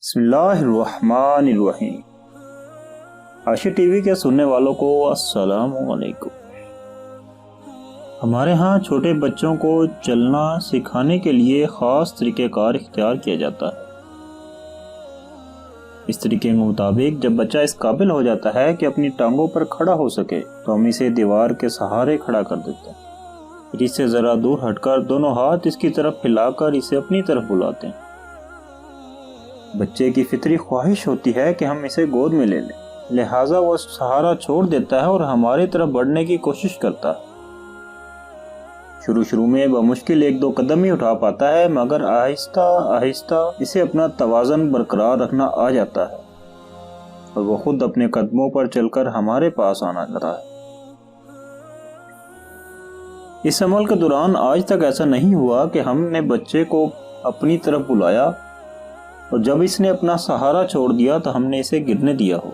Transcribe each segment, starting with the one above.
بسم اللہ الرحمن الرحیم۔ عاشق ٹی وی کے سننے والوں کو السلام علیکم۔ ہمارے ہاں چھوٹے بچوں کو چلنا سکھانے کے لیے خاص طریقہ کار اختیار کیا جاتا ہے۔ اس طریقے کے مطابق جب بچہ اس قابل ہو جاتا ہے کہ اپنی ٹانگوں پر کھڑا ہو سکے تو ہم اسے دیوار کے سہارے کھڑا کر دیتے ہیں، پھر اس سے ذرا دور ہٹ کر دونوں ہاتھ اس کی طرف پھیلا کر اسے اپنی طرف بلاتے ہیں۔ بچے کی فطری خواہش ہوتی ہے کہ ہم اسے گود میں لے لیں، لہٰذا وہ سہارا چھوڑ دیتا ہے اور ہماری طرف بڑھنے کی کوشش کرتا ہے۔ شروع میں بمشکل 1-2 قدم ہی اٹھا پاتا ہے، مگر آہستہ آہستہ اسے اپنا توازن برقرار رکھنا آ جاتا ہے اور وہ خود اپنے قدموں پر چل کر ہمارے پاس آنا لگتا ہے۔ اس عمل کے دوران آج تک ایسا نہیں ہوا کہ ہم نے بچے کو اپنی طرف بلایا اور جب اس نے اپنا سہارا چھوڑ دیا تو ہم نے اسے گرنے دیا ہو۔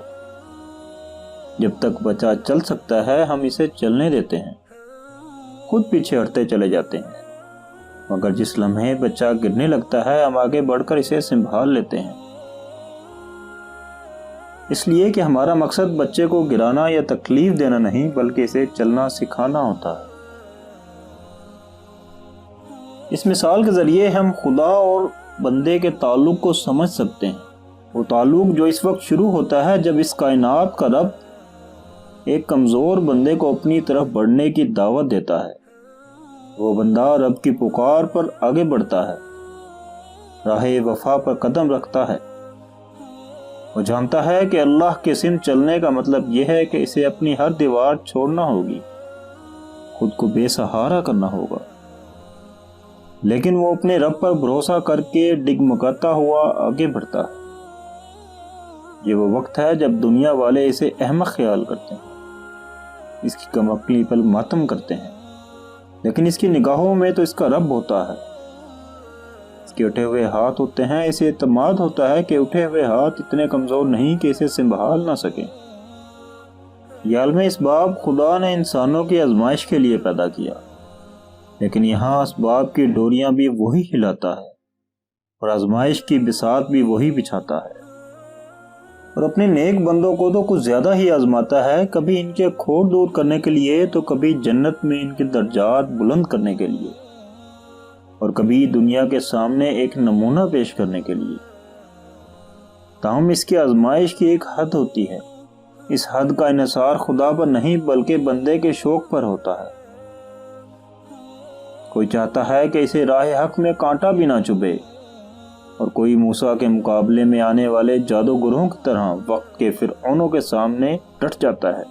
جب تک بچہ چل سکتا ہے ہم اسے چلنے دیتے ہیں، خود پیچھے ہٹتے چلے جاتے ہیں، مگر جس لمحے بچہ گرنے لگتا ہے ہم آگے بڑھ کر اسے سنبھال لیتے ہیں، اس لیے کہ ہمارا مقصد بچے کو گرانا یا تکلیف دینا نہیں بلکہ اسے چلنا سکھانا ہوتا ہے۔ اس مثال کے ذریعے ہم خدا اور بندے کے تعلق کو سمجھ سکتے ہیں، وہ تعلق جو اس وقت شروع ہوتا ہے جب اس کائنات کا رب ایک کمزور بندے کو اپنی طرف بڑھنے کی دعوت دیتا ہے۔ وہ بندہ رب کی پکار پر آگے بڑھتا ہے، راہ وفا پر قدم رکھتا ہے۔ وہ جانتا ہے کہ اللہ کے سمت چلنے کا مطلب یہ ہے کہ اسے اپنی ہر دیوار چھوڑنا ہوگی، خود کو بے سہارا کرنا ہوگا، لیکن وہ اپنے رب پر بھروسہ کر کے ڈگمگاتا ہوا آگے بڑھتا ہے۔ یہ وہ وقت ہے جب دنیا والے اسے احمق خیال کرتے ہیں، اس کی کم عقلی پر ماتم کرتے ہیں، لیکن اس کی نگاہوں میں تو اس کا رب ہوتا ہے، اس کے اٹھے ہوئے ہاتھ ہوتے ہیں۔ اسے اعتماد ہوتا ہے کہ اٹھے ہوئے ہاتھ اتنے کمزور نہیں کہ اسے سنبھال نہ سکیں۔ یہ عالم اسباب خدا نے انسانوں کی آزمائش کے لیے پیدا کیا، لیکن یہاں اسباب کی ڈوریاں بھی وہی ہلاتا ہے اور آزمائش کی بساط بھی وہی بچھاتا ہے، اور اپنے نیک بندوں کو تو کچھ زیادہ ہی آزماتا ہے، کبھی ان کے کھوٹ دور کرنے کے لیے تو کبھی جنت میں ان کے درجات بلند کرنے کے لیے، اور کبھی دنیا کے سامنے ایک نمونہ پیش کرنے کے لیے۔ تاہم اس کی آزمائش کی ایک حد ہوتی ہے، اس حد کا انحصار خدا پر نہیں بلکہ بندے کے شوق پر ہوتا ہے۔ کوئی چاہتا ہے کہ اسے راہ حق میں کانٹا بھی نہ چبھے، اور کوئی موسیٰ کے مقابلے میں آنے والے جادوگروں کی طرح وقت کے فرعونوں کے سامنے ڈٹ جاتا ہے۔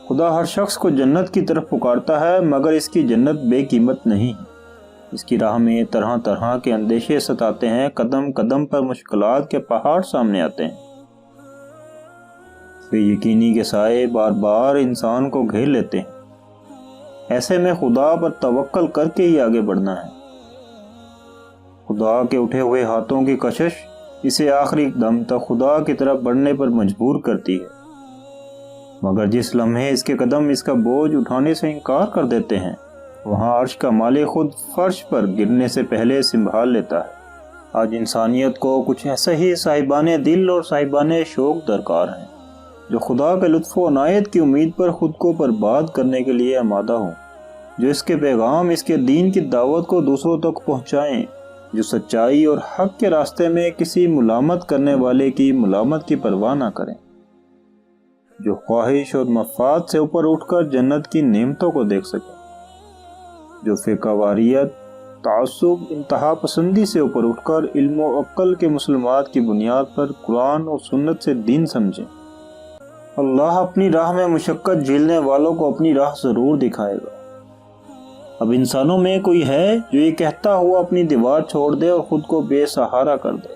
خدا ہر شخص کو جنت کی طرف پکارتا ہے، مگر اس کی جنت بے قیمت نہیں۔ اس کی راہ میں طرح طرح کے اندیشے ستاتے ہیں، قدم قدم پر مشکلات کے پہاڑ سامنے آتے ہیں، بے یقینی کے سائے بار بار انسان کو گھیر لیتے ہیں۔ ایسے میں خدا پر توکل کر کے ہی آگے بڑھنا ہے۔ خدا کے اٹھے ہوئے ہاتھوں کی کشش اسے آخری دم تک خدا کی طرف بڑھنے پر مجبور کرتی ہے، مگر جس لمحے اس کے قدم اس کا بوجھ اٹھانے سے انکار کر دیتے ہیں وہاں عرش کا مالک خود فرش پر گرنے سے پہلے سنبھال لیتا ہے۔ آج انسانیت کو کچھ ایسے ہی صاحبان دل اور صاحبان شوق درکار ہیں جو خدا کے لطف و عنایت کی امید پر خود کو برباد کرنے کے لیے آمادہ ہوں، جو اس کے پیغام، اس کے دین کی دعوت کو دوسروں تک پہنچائیں، جو سچائی اور حق کے راستے میں کسی ملامت کرنے والے کی ملامت کی پرواہ نہ کریں، جو خواہش اور مفاد سے اوپر اٹھ کر جنت کی نعمتوں کو دیکھ سکیں، جو فقہ واریت، تعصب، انتہا پسندی سے اوپر اٹھ کر علم و عقل کے مسلمات کی بنیاد پر قرآن اور سنت سے دین سمجھیں۔ اللہ اپنی راہ میں مشقت جھیلنے والوں کو اپنی راہ ضرور دکھائے گا۔ اب انسانوں میں کوئی ہے جو یہ کہتا ہوا اپنی دیوار چھوڑ دے اور خود کو بے سہارا کر دے؟